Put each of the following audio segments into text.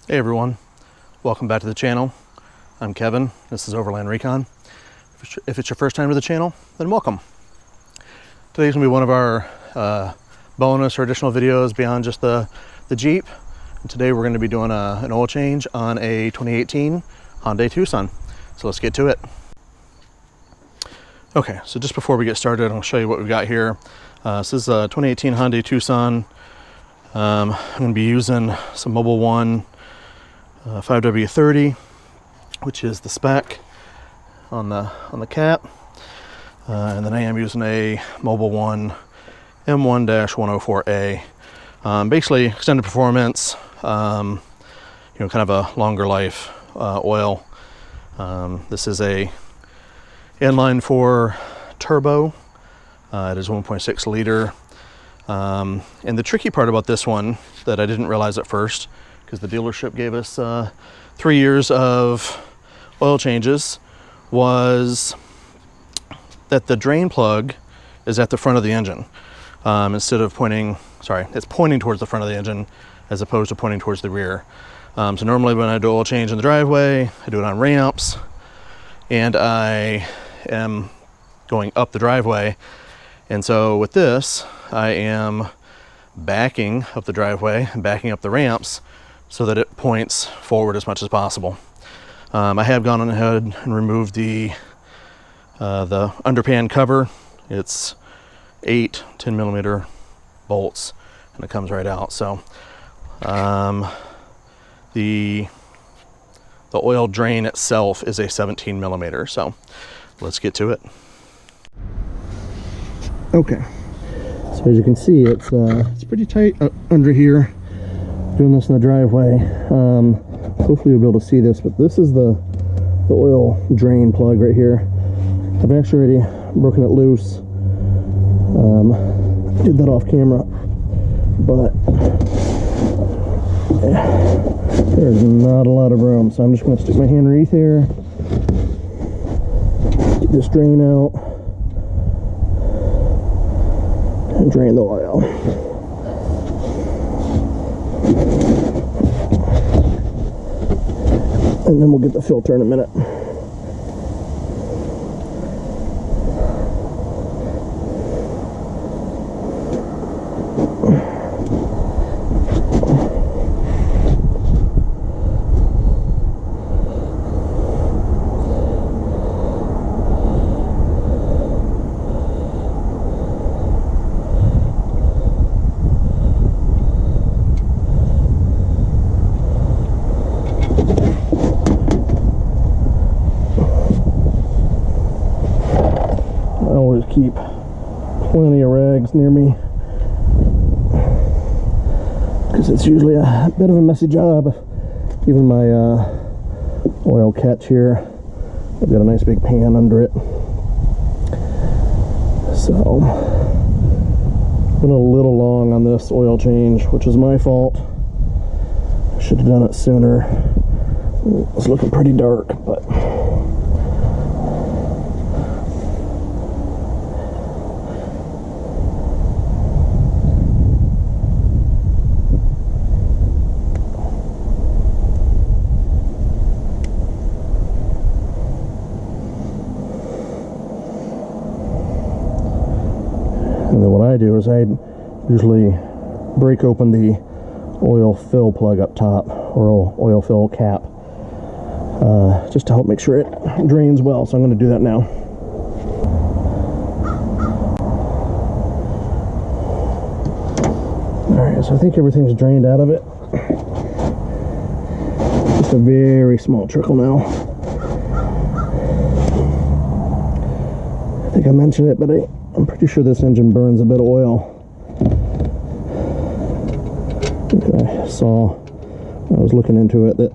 Hey everyone, welcome back to the channel. I'm Kevin, this is Overland Recon. If it's your first time to the channel, then welcome. Today's gonna be one of our bonus or additional videos beyond just the Jeep. And today we're gonna be doing an oil change on a 2018 Hyundai Tucson. So let's get to it. Okay, so just before we get started, I'll show you what we've got here. This is a 2018 Hyundai Tucson. I'm gonna be using some Mobil 1 5W30, which is the spec on the cap, and then I am using a Mobil 1 M1-104A. Basically extended performance, kind of a longer life oil. This is a inline 4 turbo. It is 1.6 liter. And the tricky part about this one that I didn't realize at first, because the dealership gave us 3 years of oil changes, was that the drain plug is at the front of the engine. Instead of it's pointing towards the front of the engine as opposed to pointing towards the rear. So normally when I do oil change in the driveway, I do it on ramps, and I am going up the driveway. And so with this, I am backing up the driveway and backing up the ramps so that it points forward as much as possible. I have gone on ahead and removed the underpan cover. It's 8 10mm bolts, and it comes right out. So the oil drain itself is a 17mm. So let's get to it. Okay, so as you can see, it's pretty tight under here. Doing this in the driveway. Hopefully you'll be able to see this, but this is the oil drain plug right here. I've actually already broken it loose. Did that off camera, but there's not a lot of room, so I'm just going to stick my hand underneath here, get this drain out, and drain the oil. And then we'll get the filter in a minute. Keep plenty of rags near me because it's usually a bit of a messy job. Even my oil catch here, I've got a nice big pan under it. So been a little long on this oil change, which is my fault. I should have done it sooner. It's looking pretty dark, but do is I usually break open the oil fill plug up top, or oil fill cap, just to help make sure it drains well. So I'm going to do that now. Alright, so I think everything's drained out of it. Just a very small trickle now. I think I mentioned it, but I'm pretty sure this engine burns a bit of oil. I saw when I was looking into it that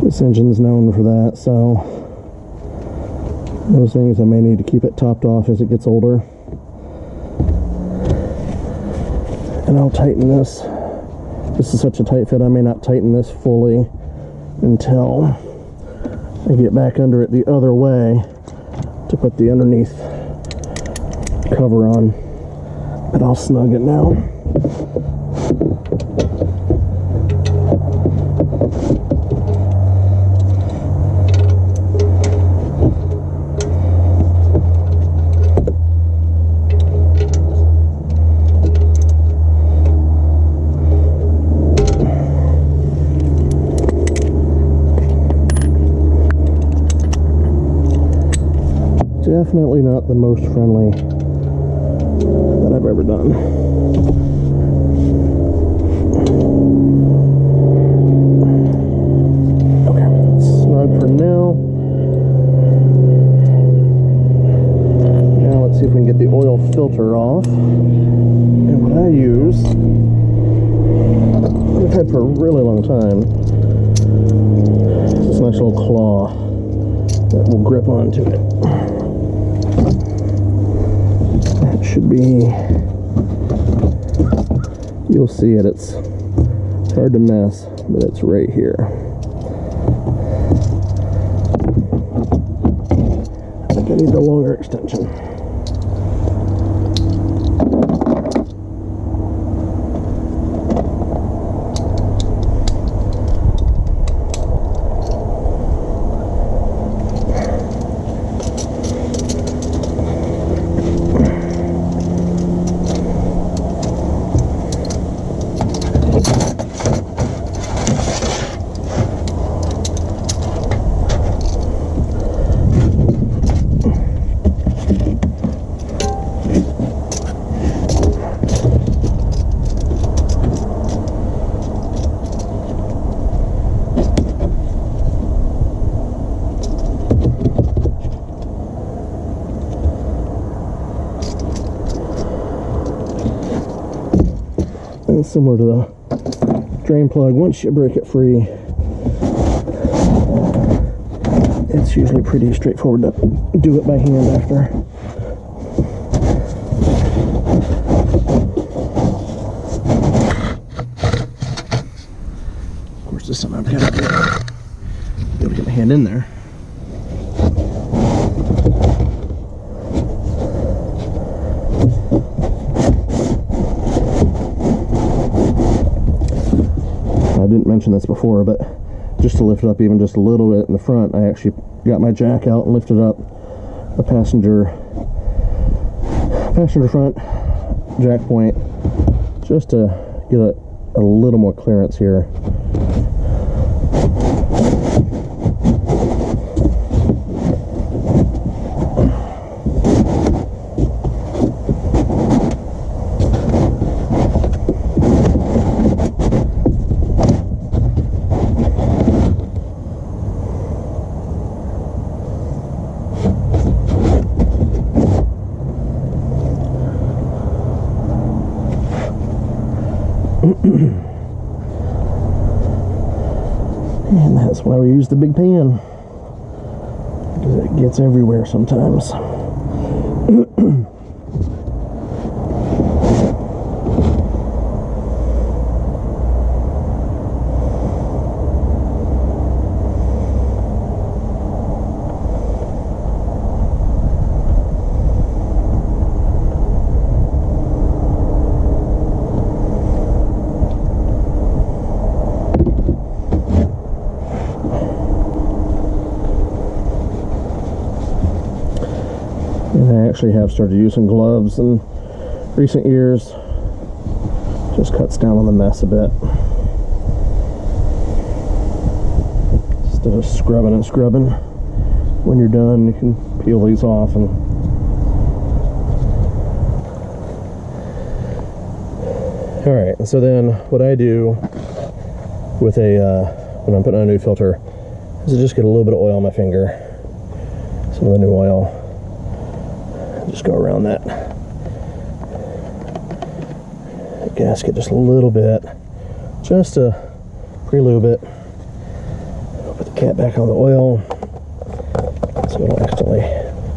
this engine's known for that, so those things I may need to keep it topped off as it gets older. And I'll tighten this. This is such a tight fit, I may not tighten this fully until I get back under it the other way to put the underneath cover on, but I'll snug it now. definitely not the most friendly that I've ever done. Okay, snug for now. Now let's see if we can get the oil filter off. And what I use, I've had for a really long time, is this nice little claw that will grip onto it. That should be, you'll see it, it's hard to miss, but it's right here. I think I need the longer extension. And similar to the drain plug, once you break it free, it's usually pretty straightforward to do it by hand after. Of course, this time I've got to be able to get my hand in there. I didn't mention this before, but just to lift it up even just a little bit in the front, I actually got my jack out and lifted up the passenger front jack point just to get a little more clearance here. And that's why we use the big pan, because it gets everywhere sometimes. And I actually have started using gloves in recent years. Just cuts down on the mess a bit. Instead of scrubbing and scrubbing, when you're done, you can peel these off. And alright, so then what I do with when I'm putting on a new filter is I just get a little bit of oil on my finger, some of the new oil. Just go around that gasket just a little bit, just to pre-lube it. Put the cap back on the oil so we don't accidentally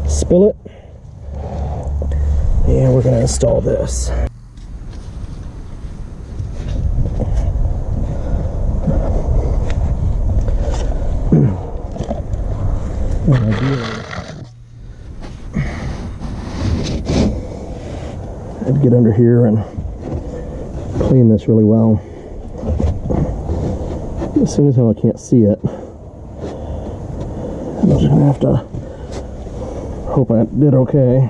spill it. And we're going to install this. I'd get under here and clean this really well. As soon as I can't see it, I'm just gonna have to hope I did okay.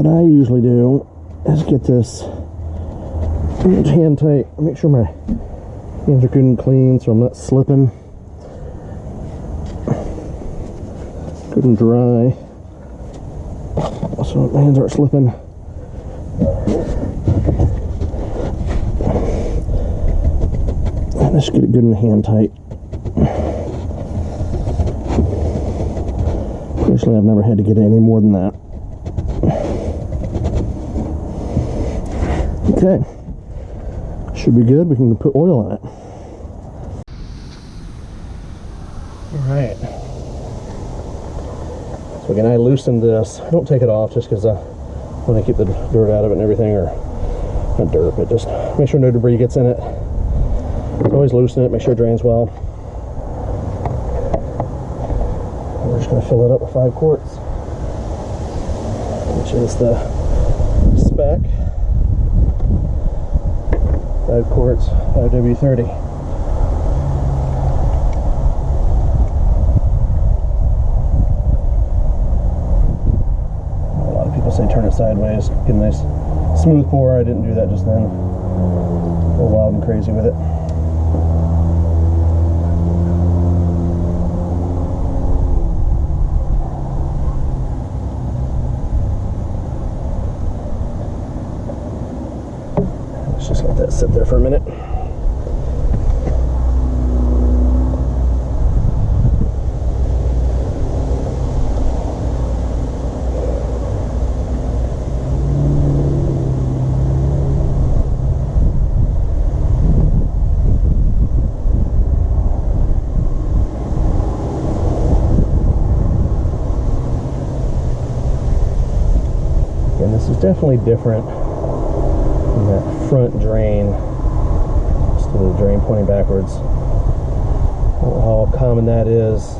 what I usually do is get this hand tight, make sure my hands are good and clean so I'm not slipping. Good and dry, so my hands aren't slipping. And let's get it good and hand tight. Personally, I've never had to get any more than that. Okay, should be good. We can put oil on it. All right. So again, I loosened this. I don't take it off just because I want to keep the dirt out of it and everything, or not dirt, but just make sure no debris gets in it. So always loosen it, make sure it drains well. We're just going to fill it up with 5 quarts, which is the spec. 5 quarts, 5W30. A lot of people say turn it sideways, get a nice smooth pour. I didn't do that just then. Go wild and crazy with it. Just let that sit there for a minute. And this is definitely different. That front drain, just the drain pointing backwards. I don't know how common that is.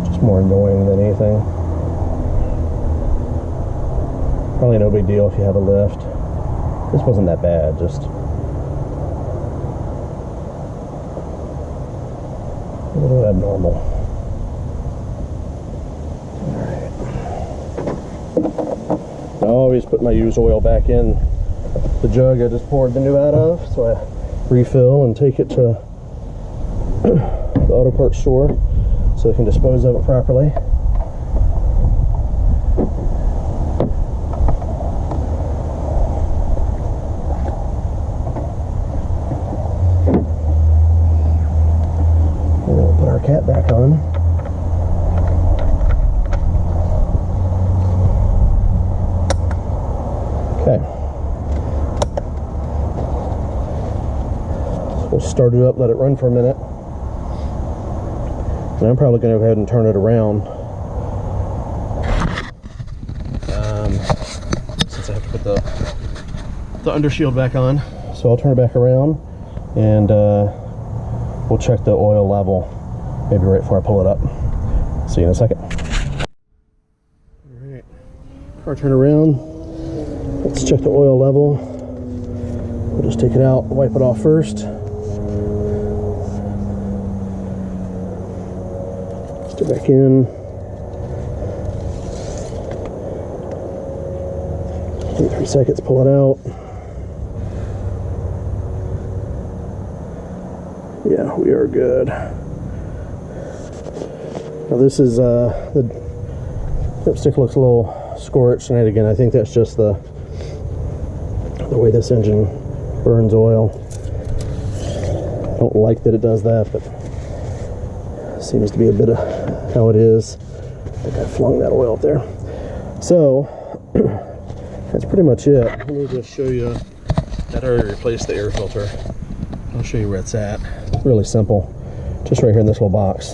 Just more annoying than anything. Probably no big deal if you have a lift. This wasn't that bad, just a little abnormal. I always put my used oil back in the jug I just poured the new out of, so I refill and take it to the auto parts store so they can dispose of it properly. And then we'll put our cap back on. Okay, we'll start it up, let it run for a minute, and I'm probably going to go ahead and turn it around since I have to put the undershield back on. So I'll turn it back around and we'll check the oil level maybe right before I pull it up. See you in a second. Alright, car turn around. Let's check the oil level. We'll just take it out, wipe it off first. Stick it back in. Wait 3 seconds, pull it out. Yeah, we are good. Now this is, the dipstick looks a little scorched, and again, I think that's just the way this engine burns oil. I don't like that it does that, but it seems to be a bit of how it is. I think I flung that oil up there. So that's pretty much it. Let me just show you that I already replaced the air filter. I'll show you where it's at. It's really simple. Just right here in this little box.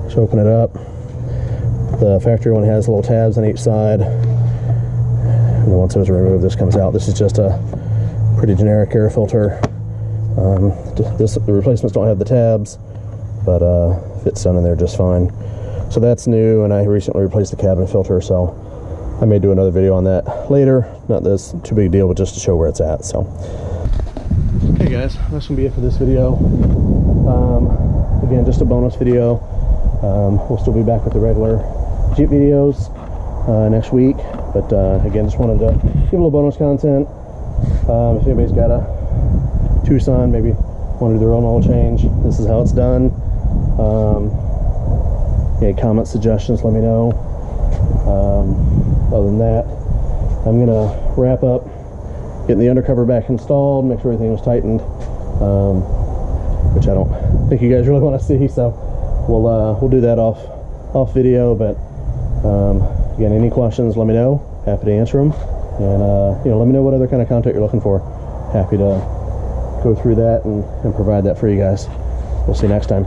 Just open it up. The factory one has little tabs on each side. And then once those are removed, this comes out. This is just a pretty generic air filter. The replacements don't have the tabs, but fits down in there just fine. So that's new, and I recently replaced the cabin filter, so I may do another video on that later. Not that it's too big a deal, but just to show where it's at. So, okay guys, that's gonna be it for this video. Again, just a bonus video. We'll still be back with the regular Jeep videos next week. But again, just wanted to give a little bonus content. If anybody's got a Tucson, maybe want to do their own oil change, this is how it's done. Any comment, suggestions, let me know. Other than that, I'm gonna wrap up getting the undercover back installed, make sure everything was tightened, which I don't think you guys really want to see, so we'll do that off video. But again, any questions, let me know. Happy to answer them, and let me know what other kind of content you're looking for. Happy to go through that and provide that for you guys. We'll see you next time.